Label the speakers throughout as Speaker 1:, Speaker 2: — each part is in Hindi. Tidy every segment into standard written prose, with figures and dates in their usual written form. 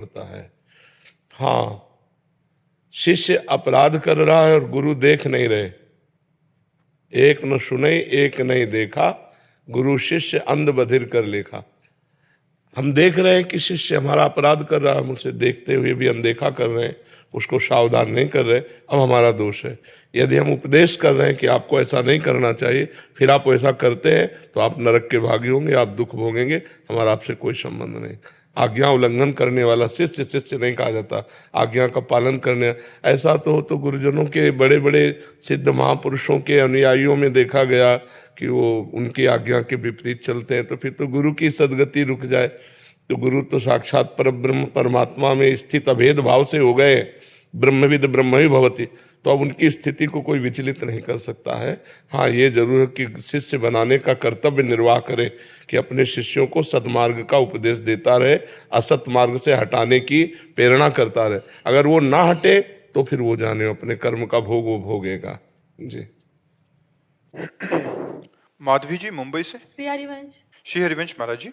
Speaker 1: होता है। हाँ, शिष्य अपराध कर रहा है और गुरु देख नहीं रहे। एक न सुने एक नहीं देखा, गुरु शिष्य अंध बधिर कर लेखा। हम देख रहे हैं कि शिष्य हमारा अपराध कर रहा है, हम उसे देखते हुए भी अनदेखा कर रहे हैं, उसको सावधान नहीं कर रहे, अब हमारा दोष है। यदि हम उपदेश कर रहे हैं कि आपको ऐसा नहीं करना चाहिए, फिर आप ऐसा करते हैं, तो आप नरक के भागी होंगे, आप दुख भोगेंगे, हमारा आपसे कोई संबंध नहीं। आज्ञा उल्लंघन करने वाला शिष्य शिष्य नहीं कहा जाता, आज्ञा का पालन करने। ऐसा तो गुरुजनों के बड़े बड़े सिद्ध महापुरुषों के अनुयायियों में देखा गया कि वो उनकी आज्ञा के विपरीत चलते हैं, तो फिर तो गुरु की सदगति रुक जाए। तो गुरु तो साक्षात परब्रह्म परमात्मा में स्थित अभेद भाव से हो गए, ब्रह्मविद ब्रह्म ही भवति, तो अब उनकी स्थिति को कोई विचलित नहीं कर सकता है। हाँ, ये जरूर है कि शिष्य बनाने का कर्तव्य निर्वाह करे, कि अपने शिष्यों को सतमार्ग का उपदेश देता रहे, असत मार्ग से हटाने की प्रेरणा करता रहे। अगर वो ना हटे तो फिर वो जाने अपने कर्म का भोग वो भोगेगा। जी।
Speaker 2: माधवी जी मुंबई से।
Speaker 3: श्री हरिवंश।
Speaker 2: श्री हरिवंश महाराज जी,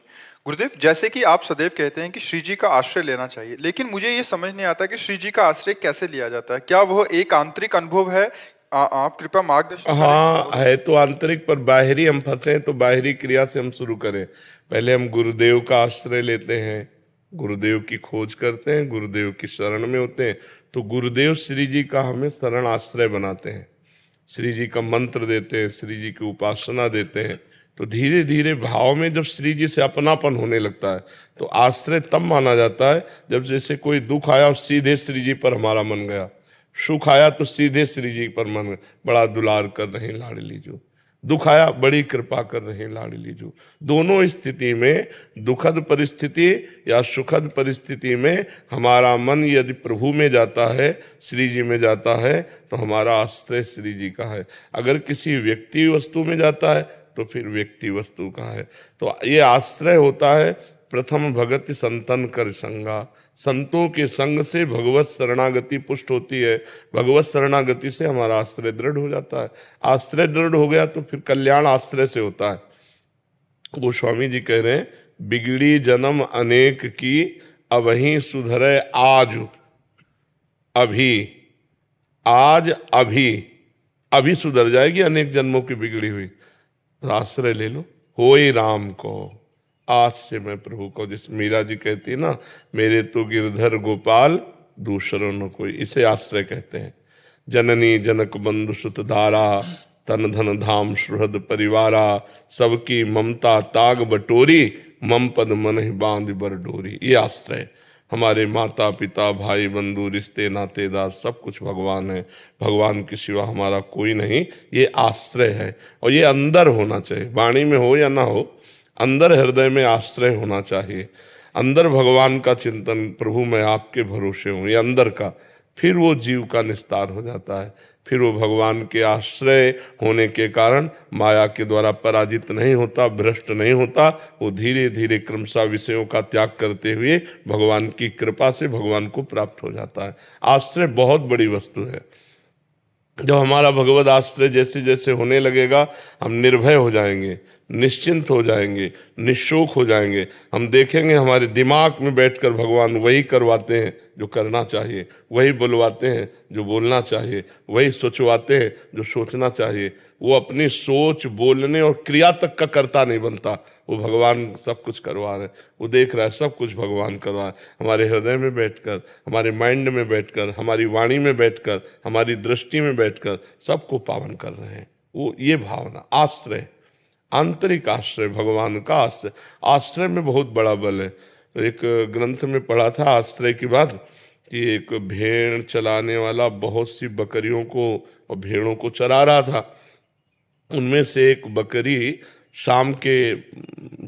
Speaker 2: गुरुदेव, जैसे कि आप सदैव कहते हैं कि श्री जी का आश्रय लेना चाहिए, लेकिन मुझे ये समझ नहीं आता कि श्री जी का आश्रय कैसे लिया जाता है। क्या वह एक आंतरिक अनुभव है? आप कृपया मार्गदर्शन करें।
Speaker 1: हाँ, है तो आंतरिक, पर बाहरी हम फंसे तो बाहरी क्रिया से हम शुरू करें। पहले हम गुरुदेव का आश्रय लेते हैं, गुरुदेव की खोज करते हैं, गुरुदेव की शरण में होते हैं, तो गुरुदेव श्री जी का हमें शरण आश्रय बनाते हैं, श्री जी का मंत्र देते हैं, श्री जी की उपासना देते हैं। तो धीरे धीरे भाव में जब श्री जी से अपनापन होने लगता है तो आश्रय तब माना जाता है जब जैसे कोई दुख आया और सीधे श्री जी पर हमारा मन गया, सुख आया तो सीधे श्री जी पर मन गया, बड़ा दुलार कर रहे हैं लाडली जो, दुख आया बड़ी कृपा कर रहे हैं लाडली जो। दोनों स्थिति में, दुखद परिस्थिति या सुखद परिस्थिति में, हमारा मन यदि प्रभु में जाता है, श्री जी में जाता है, तो हमारा आश्रय श्री जी का है। अगर किसी व्यक्ति वस्तु में जाता है तो फिर व्यक्ति वस्तु का है। तो ये आश्रय होता है प्रथम भगति संतन कर संगा, संतों के संग से भगवत शरणागति पुष्ट होती है, भगवत शरणागति से हमारा आश्रय दृढ़ हो जाता है। आश्रय दृढ़ हो गया तो फिर कल्याण आश्रय से होता है। गोस्वामी जी कह रहे हैं, बिगड़ी जन्म अनेक की अबहीं सुधरे आज, अभी आज अभी अभी सुधर जाएगी अनेक जन्मों की बिगड़ी हुई। आश्रय ले लो, होए राम को, आज से मैं प्रभु को। जिस मीरा जी कहती है ना, मेरे तो गिरधर गोपाल दूसरों न कोई, इसे आश्रय कहते हैं। जननी जनक बंधु सुत धारा, तन धन धाम सुहृद परिवारा, सबकी ममता ताग बटोरी, मम पद मन ही बांध बर डोरी। ये आश्रय। हमारे माता पिता भाई बंधु रिश्ते नातेदार सब कुछ भगवान है, भगवान के सिवा हमारा कोई नहीं, ये आश्रय है। और ये अंदर होना चाहिए, वाणी में हो या ना हो, अंदर हृदय में आश्रय होना चाहिए। अंदर भगवान का चिंतन, प्रभु मैं आपके भरोसे हूँ, ये अंदर का। फिर वो जीव का निस्तार हो जाता है, फिर वो भगवान के आश्रय होने के कारण माया के द्वारा पराजित नहीं होता, भ्रष्ट नहीं होता। वो धीरे धीरे क्रमशः विषयों का त्याग करते हुए भगवान की कृपा से भगवान को प्राप्त हो जाता है। आश्रय बहुत बड़ी वस्तु है। जब हमारा भगवत आश्रय जैसे जैसे होने लगेगा, हम निर्भय हो जाएंगे, निश्चिंत हो जाएंगे, निशोक हो जाएंगे। हम देखेंगे हमारे दिमाग में बैठकर भगवान वही करवाते हैं जो करना चाहिए, वही बुलवाते हैं जो बोलना चाहिए, वही सोचवाते हैं जो सोचना चाहिए। वो अपनी सोच, बोलने और क्रिया तक का कर्ता नहीं बनता, वो भगवान सब कुछ करवा रहे, वो देख रहा है, सब कुछ भगवान करवा रहा है। हमारे हृदय में बैठकर, हमारे माइंड में बैठकर, हमारी वाणी में बैठकर, हमारी दृष्टि में बैठकर सबको पावन कर रहे हैं। वो ये भावना आश्रय, आंतरिक आश्रय, भगवान का आश्रय। आश्रय में बहुत बड़ा बल है। एक ग्रंथ में पढ़ा था आश्रय की बात, कि एक भेड़ चलाने वाला बहुत सी बकरियों को और भेड़ों को चरा रहा था। उनमें से एक बकरी शाम के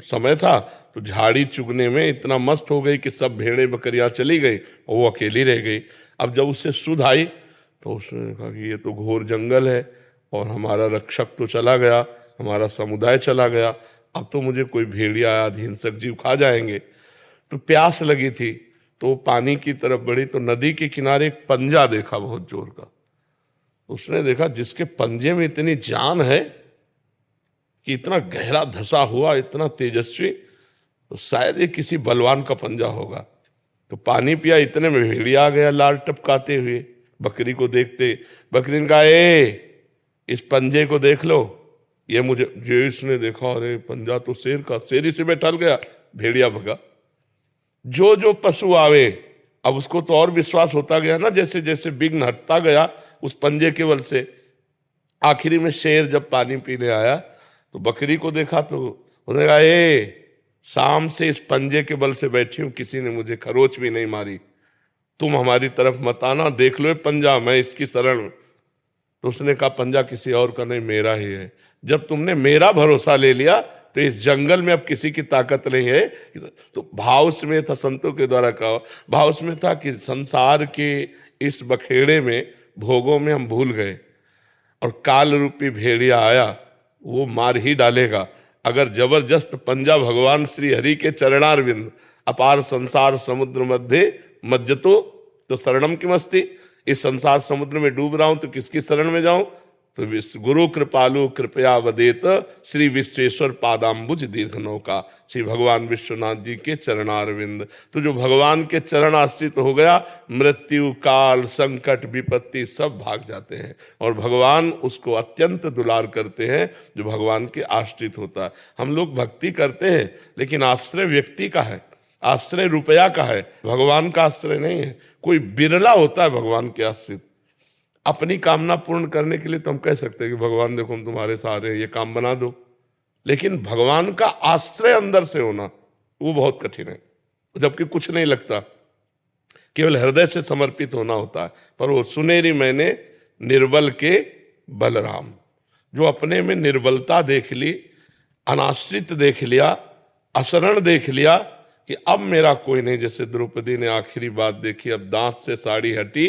Speaker 1: समय था तो झाड़ी चुगने में इतना मस्त हो गई कि सब भेड़ें बकरियां चली गई और वो अकेली रह गई। अब जब उसे सुध आई तो उसने कहा कि ये तो घोर जंगल है और हमारा रक्षक तो चला गया, हमारा समुदाय चला गया, अब तो मुझे कोई भेड़िया या हिंसक जीव खा जाएंगे। तो प्यास लगी थी तो पानी की तरफ बढ़ी तो नदी के किनारे एक पंजा देखा बहुत जोर का। उसने देखा जिसके पंजे में इतनी जान है कि इतना गहरा धंसा हुआ, इतना तेजस्वी, तो शायद ये किसी बलवान का पंजा होगा। तो पानी पिया, इतने में भेड़िया आ गया लार टपकाते हुए, बकरी को देखते। बकरी ने कहा, ए इस पंजे को देख लो। ये मुझे, जो इसने देखा, अरे पंजा तो शेर का, शेर से बैठल गया, भेड़िया भगा। जो जो पशु आवे, अब उसको तो और विश्वास होता गया ना, जैसे जैसे विघ्न हटता गया उस पंजे के बल से। आखिरी में शेर जब पानी पीने आया तो बकरी को देखा तो उन्होंने कहा, ए शाम से इस पंजे के बल से बैठी हूं, किसी ने मुझे खरोच भी नहीं मारी, तुम हमारी तरफ मत आना, देख लो ये पंजा, मैं इसकी शरण। तो उसने कहा, पंजा किसी और का नहीं, मेरा ही है। जब तुमने मेरा भरोसा ले लिया तो इस जंगल में अब किसी की ताकत नहीं है। तो भाव उसमें था, संतों के द्वारा कहा, भाव उसमें था कि संसार के इस बखेड़े में, भोगों में हम भूल गए, और काल रूपी भेड़िया आया, वो मार ही डालेगा। अगर जबरदस्त पंजा भगवान श्री हरि के चरणारविंद, अपार संसार समुद्र मध्य मज्जतो तो शरणम किमस्ति, इस संसार समुद्र में डूब रहा हूं तो किसकी शरण में जाऊं? तो गुरु कृपालु कृपया वदेत श्री विश्वेश्वर पादाम्बुज दीर्घ नौका, श्री भगवान विश्वनाथ जी के चरणारविंद। तो जो भगवान के चरण आश्रित हो गया, मृत्यु काल संकट विपत्ति सब भाग जाते हैं, और भगवान उसको अत्यंत दुलार करते हैं जो भगवान के आश्रित होता है। हम लोग भक्ति करते हैं, लेकिन आश्रय व्यक्ति का है, आश्रय रुपया का है, भगवान का आश्रय नहीं है। कोई बिरला होता है भगवान के आश्रित। अपनी कामना पूर्ण करने के लिए तो हम कह सकते हैं कि भगवान देखो हम तुम्हारे सहारे, ये काम बना दो, लेकिन भगवान का आश्रय अंदर से होना वो बहुत कठिन है, जबकि कुछ नहीं लगता, केवल हृदय से समर्पित होना होता है। पर वो सुनेरी मैंने निर्बल के बलराम, जो अपने में निर्बलता देख ली, अनाश्रित देख लिया, अशरण देख लिया कि अब मेरा कोई नहीं। जैसे द्रौपदी ने आखिरी बात देखी, अब दांत से साड़ी हटी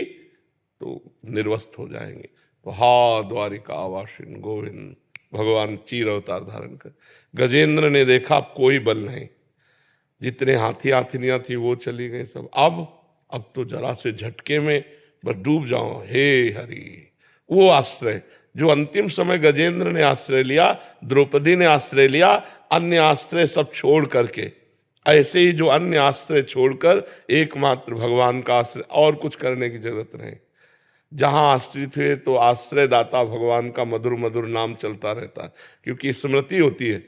Speaker 1: तो निर्वस्त हो जाएंगे। तो हा द्वारिका आवासिन गोविंद, भगवान चीर अवतार धारण कर। गजेंद्र ने देखा अब कोई बल नहीं, जितने हाथी हाथिनियां थी वो चली गई सब। अब तो जरा से झटके में बस डूब जाओ, हे हरि। वो आश्रय जो अंतिम समय गजेंद्र ने आश्रय लिया, द्रौपदी ने आश्रय लिया, अन्य आश्रय सब छोड़ करके, ऐसे ही जो अन्य आश्रय छोड़कर एकमात्र भगवान का आश्रय, और कुछ करने की जरूरत नहीं। जहां आश्रित हुए तो आश्रय दाता भगवान का मधुर मधुर नाम चलता रहता है, क्योंकि स्मृति होती है।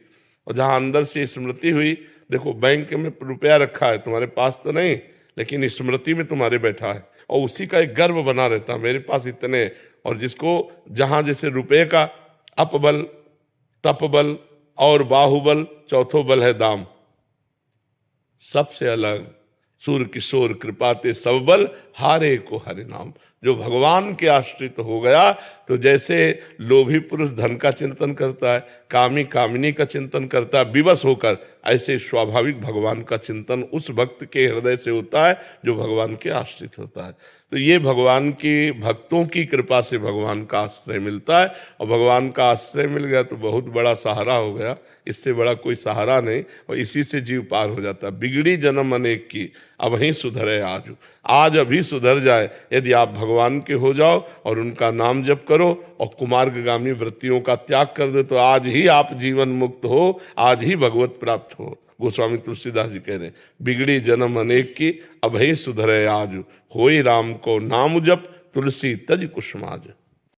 Speaker 1: और जहां अंदर से स्मृति हुई, देखो बैंक में रुपया रखा है तुम्हारे पास तो नहीं, लेकिन स्मृति में तुम्हारे बैठा है, और उसी का एक गर्व बना रहता है, मेरे पास इतने। और जिसको जहां जैसे रुपये का अपबल, तपबल और बाहुबल, चौथो बल है दाम, सबसे अलग सूर किशोर कृपाते सब बल, हारे को हरि नाम। जो भगवान के आश्रित हो गया, तो जैसे लोभी पुरुष धन का चिंतन करता है, कामी कामिनी का चिंतन करता है विवश होकर, ऐसे स्वाभाविक भगवान का चिंतन उस भक्त के हृदय से होता है जो भगवान के आश्रित होता है। तो ये भगवान की भक्तों की कृपा से भगवान का आश्रय मिलता है, और भगवान का आश्रय मिल गया तो बहुत बड़ा सहारा हो गया, इससे बड़ा कोई सहारा नहीं, और इसी से जीव पार हो जाता है। बिगड़ी जन्म अनेक की, अब ही सुधरे आज अभी सुधर जाए यदि आप भगवान के हो जाओ और उनका नाम जप करो और कुमार्गगामी वृत्तियों का त्याग कर दो, तो आज ही आप जीवन मुक्त हो, आज ही भगवत प्राप्त हो। गोस्वामी तुलसीदास जी कह रहे हैं, बिगड़ी जन्म अनेक की, अब ही सुधरे आज, होई राम को नाम जप, तुलसी तज कुसुमाज।